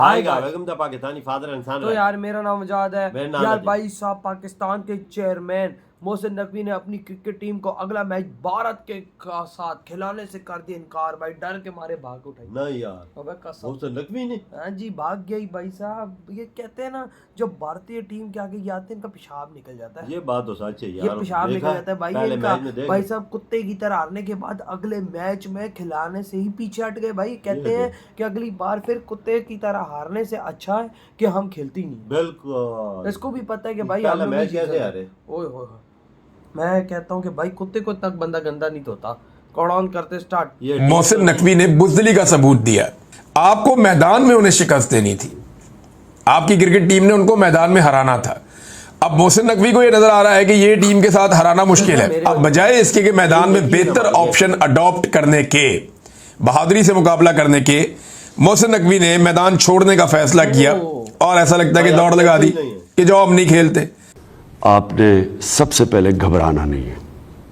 आएगा बेगम the Pakistani father इंसान। तो यार मेरा नाम आजाद है मेरा नाम यार अजीब। भाई साहब पाकिस्तान के चेयरमैन मोहसिन नकवी ने अपनी क्रिकेट टीम को अगला मैच भारत के साथ खिलाने से कर दिया इनकार। भाई डर के मारे भाग उठाई। नहीं यार अबे कसम। मोहसिन नकवी ने हाँ जी भाग गई भाई साहब। ये कहते हैं ना जो भारतीय टीम के आगे ये आते हैं इनका पेशाब निकल जाता है। ये बात तो सच है ये यार। पेशाब देखा निकल जाता है भाई पहले इनका। मैच में देख। भाई साहब कुत्ते की तरह हारने के बाद अगले मैच में खिलाने से ही पीछे हट गए। भाई कहते हैं कि अगली बार फिर कुत्ते की तरह हारने से अच्छा है कि हम खेलती नहीं। बिल्कुल इसको भी पता है कि भाई पहला हम मैच कैसे हारे। ओए होए मैं कहता हूँ कि भाई कुत्ते को तक बंदा गंदा नहीं धोता। कौन करते स्टार्ट। ये मोहसिन नकवी ने बुज़दिली का सबूत दिया। आपको मैदान में उन्हें शिकस्त देनी थी, आपकी क्रिकेट टीम ने उनको मैदान में हराना था। अब मोहसिन नकवी को यह नजर आ रहा है कि यह टीम के साथ हराना मुश्किल है। अब बजाय इसके कि मैदान में बेहतर ऑप्शन अडॉप्ट करने के, बहादुरी से मुकाबला करने के, मोहसिन नकवी ने मैदान छोड़ने का फैसला किया और ऐसा लगता है कि दौड़ लगा दी कि जाओ अब नहीं खेलते। आपने सबसे पहले घबराना नहीं है।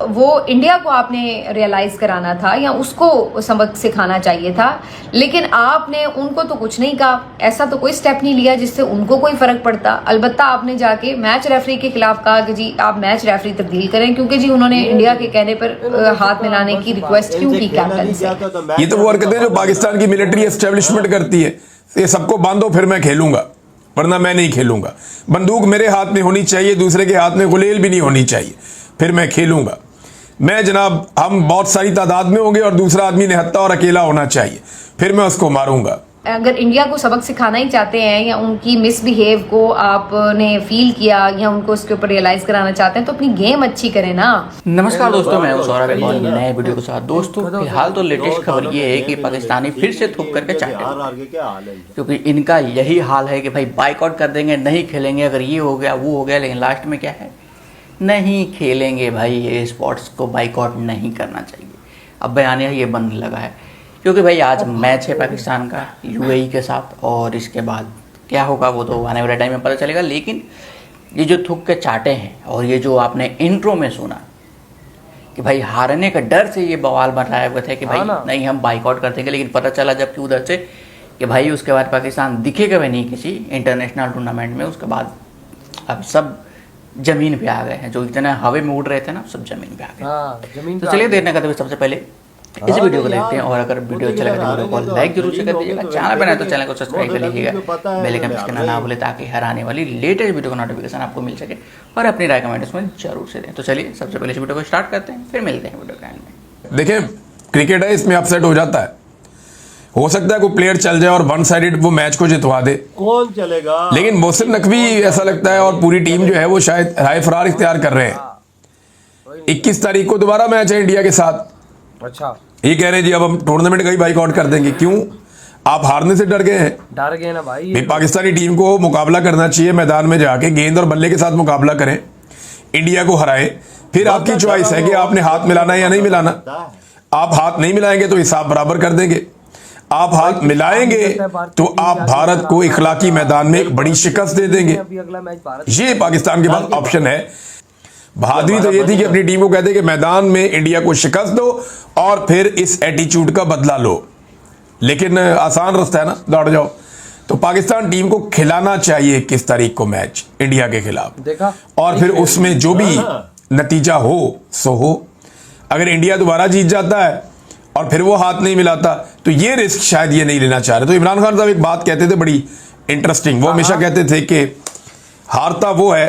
वो इंडिया को आपने रियलाइज कराना था या उसको सबक सिखाना चाहिए था, लेकिन आपने उनको तो कुछ नहीं कहा। ऐसा तो कोई स्टेप नहीं लिया जिससे उनको कोई फर्क पड़ता। अलबत्ता आपने जाके मैच रेफरी के खिलाफ कहा कि जी आप मैच रेफरी तब्दील करें, क्योंकि जी उन्होंने इंडिया के कहने पर हाथ मिलाने की रिक्वेस्ट क्यों की कैप्टन से। ये तो वो हरकतें जो पाकिस्तान की मिलिट्री एस्टेब्लिशमेंट करती है। ये सबको बांधो फिर मैं खेलूंगा, वरना मैं नहीं खेलूंगा। बंदूक मेरे हाथ में होनी चाहिए, दूसरे के हाथ में गुलेल भी नहीं होनी चाहिए, फिर मैं खेलूंगा। मैं जनाब हम बहुत सारी तादाद में होंगे और दूसरा आदमी निहत्था और अकेला होना चाहिए, फिर मैं उसको मारूंगा। अगर इंडिया को सबक सिखाना ही चाहते हैं या उनकी मिसबिहेव को आपने फील किया या उनको उसके ऊपर रियलाइज कराना चाहते हैं तो अपनी गेम अच्छी करें ना। नमस्कार दोस्तों, मैं हूं सौरभ एक नए वीडियो के साथ। दोस्तों फिलहाल तो लेटेस्ट खबर ये है कि पाकिस्तानी फिर से थूक करके चाटे, क्योंकि इनका यही हाल है कि भाई बाइकआउट कर देंगे, नहीं खेलेंगे, अगर ये हो गया वो हो गया। लेकिन लास्ट में क्या है, नहीं खेलेंगे भाई। ये स्पोर्ट्स को बाइकआउट नहीं करना चाहिए। अब बयानिया ये बनने लगा है, क्योंकि भाई आज मैच है पाकिस्तान का यूएई के साथ, और इसके बाद क्या होगा वो तो आने वाले टाइम में पता चलेगा। लेकिन ये जो थूक के चाटे हैं और ये जो आपने इंट्रो में सुना कि भाई हारने का डर से ये बवाल बनाए हुए थे कि भाई नहीं हम बाइकआउट कर देंगे, लेकिन पता चला जबकि उधर से कि भाई उसके बाद पाकिस्तान दिखेगा भी नहीं किसी इंटरनेशनल टूर्नामेंट में। उसके बाद अब सब जमीन पे आ गए हैं, जो इतना हवा में उड़ रहे थे ना, सब जमीन पे आ गए। तो चलिए देर न करते हुए सबसे पहले इस वीडियो को देखते हैं, और अगर वीडियो अच्छा लगे तो वीडियो को लाइक जरूर से कर दीजिएगा। चैनल पर नए तो चैनल को सब्सक्राइब कर लीजिएगा, बेल आइकन प्रेस करना ना भूले ताकि हर आने वाली लेटेस्ट वीडियो का नोटिफिकेशन आपको मिल सके, और अपनी राय कमेंट्स में जरूर से दें। तो चलिए सबसे पहले इस वीडियो को स्टार्ट करते हैं, फिर मिलते हैं वीडियो के एंड में। देखिए क्रिकेट है, इसमें अपसेट हो जाता है। हो सकता है कोई प्लेयर चल जाए और वन साइडेड वो मैच को जितवा दे, कौन चलेगा। लेकिन मोहसिन नकवी ऐसा लगता है और पूरी टीम जो है वो शायद राय फरार इख्तियार कर रहे हैं। 21 तारीख को दोबारा मैच है इंडिया के साथ। अच्छा ये कह रहे हैं जी अब हम टूर्नामेंट का ही बाइकआउट कर देंगे। क्यों? आप हारने से डर गए हैं। डर गए ना भाई। पाकिस्तानी टीम को मुकाबला करना चाहिए, मैदान में जाके गेंद और बल्ले के साथ मुकाबला करें, इंडिया को हराए। फिर आपकी चॉइस है कि आपने हाथ मिलाना है या नहीं मिलाना। आप हाथ नहीं मिलाएंगे तो हिसाब बराबर कर देंगे, आप हाथ मिलाएंगे तो आप भारत को इखलाकी मैदान में एक बड़ी शिकस्त दे देंगे। ये पाकिस्तान के पास ऑप्शन है। बहादुरी तो ये थी कि अपनी टीम को कहते कि मैदान में इंडिया को शिकस्त दो और फिर इस एटीट्यूड का बदला लो, लेकिन आसान रास्ता है ना, दौड़ जाओ। तो पाकिस्तान टीम को खिलाना चाहिए 21 तारीख को मैच इंडिया के खिलाफ, देखा, और फिर उसमें जो भी नतीजा हो सो हो। अगर इंडिया दोबारा जीत जाता है और फिर वो हाथ नहीं मिलाता तो ये रिस्क शायद ये नहीं लेना चाह रहे। तो इमरान खान साहब एक बात कहते थे बड़ी इंटरेस्टिंग, वो हमेशा कहते थे कि हारता वो है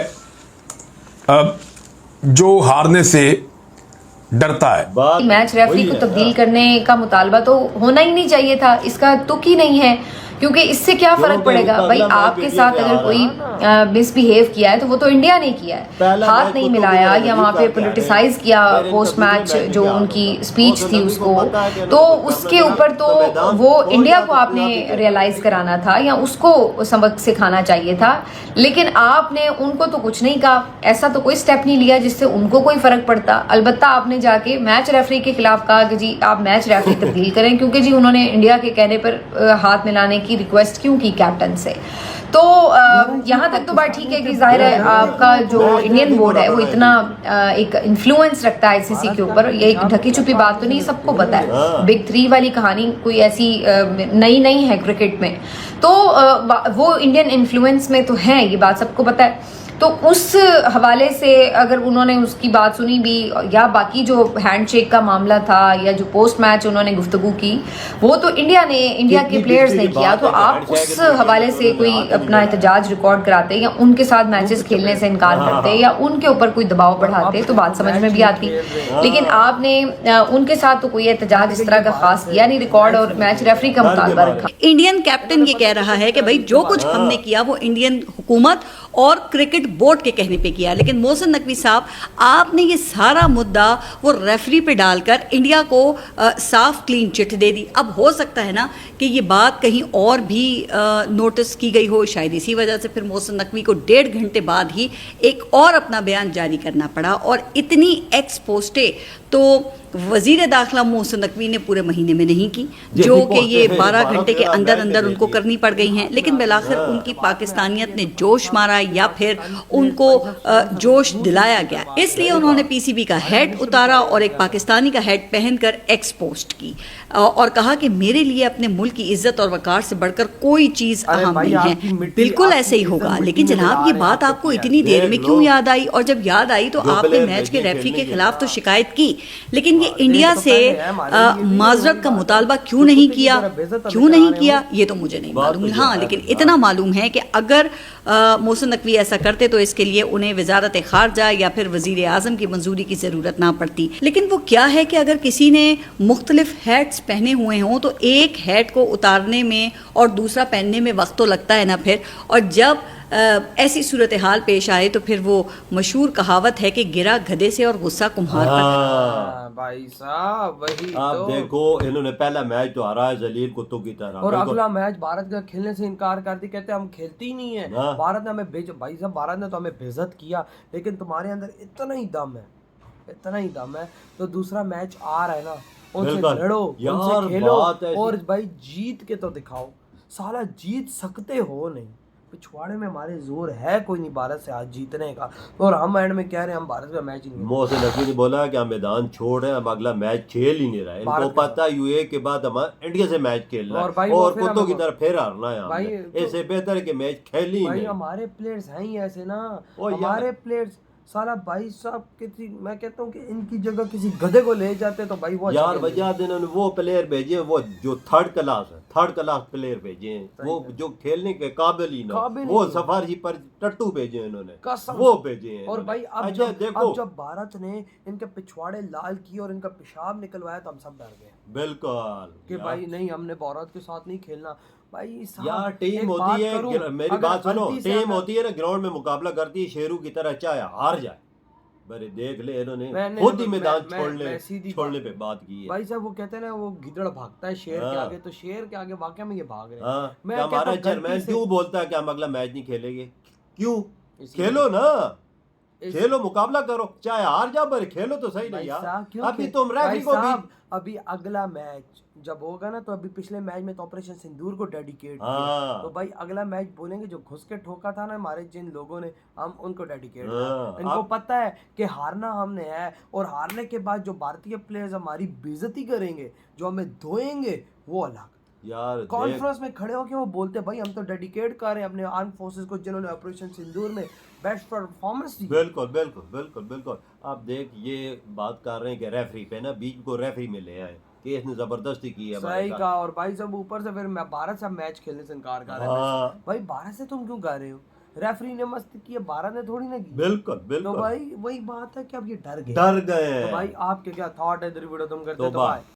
जो हारने से डरता है। मैच रेफरी को तब्दील करने का मुतालबा तो होना ही नहीं चाहिए था, इसका तुक ही नहीं है, क्योंकि इससे क्या फर्क पड़ेगा भाई। आपके साथ अगर कोई मिसबिहेव किया है तो वो तो इंडिया ने किया है, हाथ नहीं मिलाया या वहाँ पे पॉलिटिसाइज किया पोस्ट मैच जो उनकी स्पीच थी उसको, तो उसके ऊपर तो वो इंडिया को आपने रियलाइज कराना था या उसको सबक सिखाना चाहिए था। लेकिन आपने उनको तो कुछ नहीं कहा। ऐसा तो कोई स्टेप नहीं लिया जिससे उनको कोई फर्क पड़ता। अलबत्ता आपने जाके मैच रेफरी के खिलाफ कहा कि जी आप मैच रेफरी तब्दील करें, क्योंकि जी उन्होंने इंडिया के कहने पर हाथ मिलाने की रिक्वेस्ट क्यों की कैप्टन से। तो यहाँ वहाँ तक तो बात ठीक है कि जाहिर है आपका जो इंडियन बोर्ड है वो इतना एक इन्फ्लुएंस रखता है आईसीसी के ऊपर, ये एक ढकी छुपी बात तो नहीं, सबको पता है। बिग 3 वाली कहानी कोई ऐसी नई नहीं है क्रिकेट में, तो वो इंडियन इन्फ्लुएंस में तो है, ये बात सबको पता है। तो उस हवाले से अगर उन्होंने उसकी बात सुनी भी, या बाकी जो हैंडशेक का मामला था या जो पोस्ट मैच उन्होंने गुफ्तगू की, वो तो इंडिया के प्लेयर्स ने किया, तो आप उस हवाले से कोई अपना एहतजाज रिकॉर्ड कराते या उनके साथ मैचेस खेलने से इनकार करते या उनके ऊपर कोई दबाव बढ़ाते तो बात समझ में भी आती। लेकिन आपने उनके साथ तो कोई एहतजाज इस तरह का खास किया नहीं रिकॉर्ड, और मैच रेफरी का मुतालबा रखा। इंडियन कैप्टन ये कह रहा है कि भाई जो कुछ हमने किया वो इंडियन हुकूमत और क्रिकेट बोर्ड के कहने पे किया, लेकिन मोहसिन नकवी साहब आपने ये सारा मुद्दा वो रेफरी पे डालकर इंडिया को साफ क्लीन चिट दे दी। अब हो सकता है ना कि ये बात कहीं और भी नोटिस की गई हो, शायद इसी वजह से फिर मोहसिन नकवी को 1.5 घंटे बाद ही एक और अपना बयान जारी करना पड़ा, और इतनी एक्स पोस्टे तो वजीर दाखिला मोहसिन नकवी ने पूरे महीने में नहीं की, जो कि ये 12 घंटे के अंदर अंदर उनको करनी पड़ गई हैं। लेकिन बिलाखिर उनकी पाकिस्तानियत ने जोश मारा या फिर उनको जोश दिलाया गया, इसलिए उन्होंने पीसीबी का हेड उतारा और एक पाकिस्तानी का हेड पहनकर एक्स पोस्ट की और कहा कि मेरे लिए अपने मुल्क की इज्जत और वकार से बढ़कर कोई चीज़ अहम नहीं है। बिल्कुल ऐसे ही होगा, लेकिन जनाब ये बात आपको इतनी देर में क्यों याद आई? और जब याद आई तो आपने मैच के रेफरी के खिलाफ तो शिकायत की, लेकिन ये इंडिया से माजरत का मुतालबा क्यों नहीं किया ये तो मुझे नहीं मालूम। हाँ, लेकिन इतना मालूम है कि अगर मोहसिन नकवी ऐसा करते तो इसके लिए उन्हें वजारत खारजा या फिर वजीर आजम की मंजूरी की ज़रूरत ना पड़ती। लेकिन वो क्या है कि अगर किसी ने मुख्तलिफ हैट्स पहने हुए हों तो एक हैट को उतारने में और दूसरा पहनने में वक्त तो लगता है ना फिर, और जब ऐसी सूरत हाल पेश आए तो फिर वो मशहूर कहावत है कि गिरा गधे से और गुस्सा कुम्हार पर। भाई साहब वही आप तो देखो, इन्होंने पहला मैच तो हारा है जलील कुत्तों की तरह, और अगला मैच भारत का खेलने से इनकार कर दी, कहते हम खेलते ही नहीं है। भारत ने हमें भाई साहब भारत ने तो हमें बेइज्जत किया, लेकिन तुम्हारे अंदर इतना ही दम है तो दूसरा मैच आ रहा है ना, उनसे लड़ो, उनसे खेलो और भाई जीत के तो दिखाओ। साला जीत सकते हो नहीं, पिछवाड़े में हमारे जोर है कोई नहीं भारत से आज जीतने का, और हम एंड में कह रहे हैं हम भारत का मैच ही नहीं। मोहसिन नकवी ने बोला कि हम मैदान छोड़ रहे हैं, अब अगला मैच खेल ही नहीं रहा है। इनको पता यूए के बाद हमारा इंडिया से मैच खेलना है और कुत्तों की तरह फिर हारना है। इससे बेहतर है कि मैच खेल ही नहीं। हमारे प्लेयर्स हैं ही ऐसे ना, हमारे प्लेयर्स साला भाई साहब किसी, मैं कहता हूँ कि इनकी जगह किसी गधे को ले जाते तो भाई वो यार भैया इन्होंने वो प्लेयर भेजे वो जो थर्ड क्लास प्लेयर भेजे हैं, वो जो खेलने के काबिल ही ना, वो सफारी पर टट्टू भेजे इन्होंने, वो भेजे हैं। और भाई अब जब भारत ने इनके पिछवाड़े लाल किए और इनका पेशाब निकलवाया तो हम सब डर गए बिल्कुल कि भाई नहीं, हमने भारत के साथ नहीं खेलना। भाई यार टीम होती है, मेरी बात सुनो, टीम होती है ना, ग्राउंड में मुकाबला करती है शेरू की तरह, चाहे हार जाए। बड़े देख ले इन्होंने खुद ही मैदान छोड़ने पे बात की है। भाई साहब वो कहते हैं ना, वो गिदड़ भागता है शेर के आगे, तो शेर के आगे वाकई में ये भाग रहे हैं। हमारा चेयरमैन क्यों बोलता है कि हम अगला मैच नहीं खेलेंगे? क्यों? खेलो ना, खेलो, मुकाबला करो, चाहे हार जाओ पर खेलो तो सही नहीं यार। अभी तुम रेफरी को भी अभी अगला मैच जब होगा ना, तो अभी पिछले मैच में तो ऑपरेशन सिंदूर को डेडिकेट किया, तो भाई अगला मैच बोलेंगे जो घुस के ठोका था ना हमारे जिन लोगों ने, हम उनको डेडिकेट किया। इनको पता है कि हारना हमने है, और हारने के बाद जो भारतीय प्लेयर्स हमारी बेइज्जती करेंगे, जो हमें धोएंगे, वो अलग यार। कॉन्फ्रेंस में खड़े होकर वो बोलते भाई हम तो डेडिकेट कर रहे हैं अपने आर्म फोर्सेस को, जिन्होंने ऑपरेशन सिंदूर में बेस्ट परफॉर्मेंस दी। बिल्कुल। आप देख ये बात कर रहे हैं कि रेफरी पे ना, बीच को रेफरी में ले आए कि इसने जबरदस्ती की है। सही कहा। और भाई सब ऊपर से फिर मैं भारत से मैच खेलने से इनकार कर रहे हैं। भाई भारत से तुम क्यों कर रहे हो? रेफरी ने मस्ती की है, भारत ने थोड़ी ना की। बिल्कुल। तो भाई वही बात है कि अब ये डर गए। तो भाई आपके क्या थॉट है? वीडियो तुम करते तो भाई